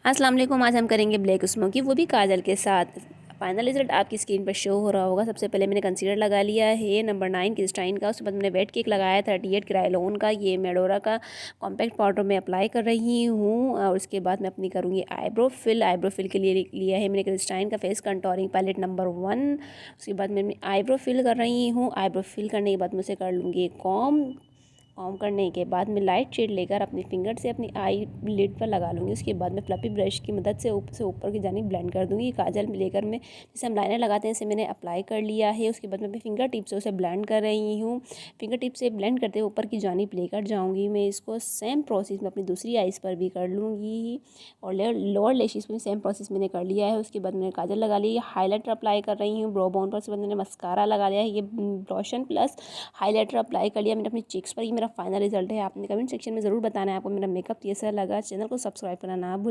अस्सलाम वालेकुम। आज हम करेंगे ब्लैक स्मोकी, वो भी काजल के साथ। फाइनल रिजल्ट आपकी स्क्रीन पर शो हो रहा होगा। सबसे पहले मैंने कंसीलर लगा लिया है नंबर 9 क्रिस्टाइन का। उसके बाद मैंने वेट केक लगाया 38 क्रायोलॉन का, ये मेडोरा का कॉम्पैक्ट पाउडर में अप्लाई कर रही हूँ। और उसके बाद मैं अपनी करूँगी आईब्रो फिल के लिए लिया है मैंने क्रिस्टाइन का फेस कंटोरिंग पैलेट नंबर 1। उसके बाद मैं आईब्रो फिल कर रही हूँ। आईब्रो फिल करने के बाद मैं उसे कर लूँगी कॉम करने के बाद मैं लाइट शेड लेकर अपनी फिंगर से अपनी आई लिड पर लगा लूँगी। उसके बाद मैं फ्लफी ब्रश की मदद से ऊपर की जानिब ब्लेंड कर दूँगी। काजल लेकर मैं जैसे हम लाइनर लगाते हैं इसे मैंने अप्लाई कर लिया है। उसके बाद मैं अपनी फिंगर टिप से उसे ब्लेंड कर रही हूँ। फिंगर टिप से ब्लेंड करते हुए ऊपर की जानिब लेकर जाऊँगी। मैं इसको सेम प्रोसेस में अपनी दूसरी आइज़ पर भी कर लूँगी और लोअर लेशिस में सेम प्रोसेस मैंने कर लिया है। उसके बाद मैंने काजल लगा ली, हाईलाइटर अप्लाई कर रही हूँ ब्रो बोन पर। उसके बाद मैंने मस्कारा लगा लिया है, ये ब्लॉशन प्लस हाईलाइटर अप्लाई कर लिया मैंने अपनी चिक्स पर। ये मेरा फाइनल रिजल्ट है। आपने कमेंट सेक्शन में ज़रूर बताना है आपको मेरा मेकअप कैसा लगा। चैनल को सब्सक्राइब करना ना भूलें।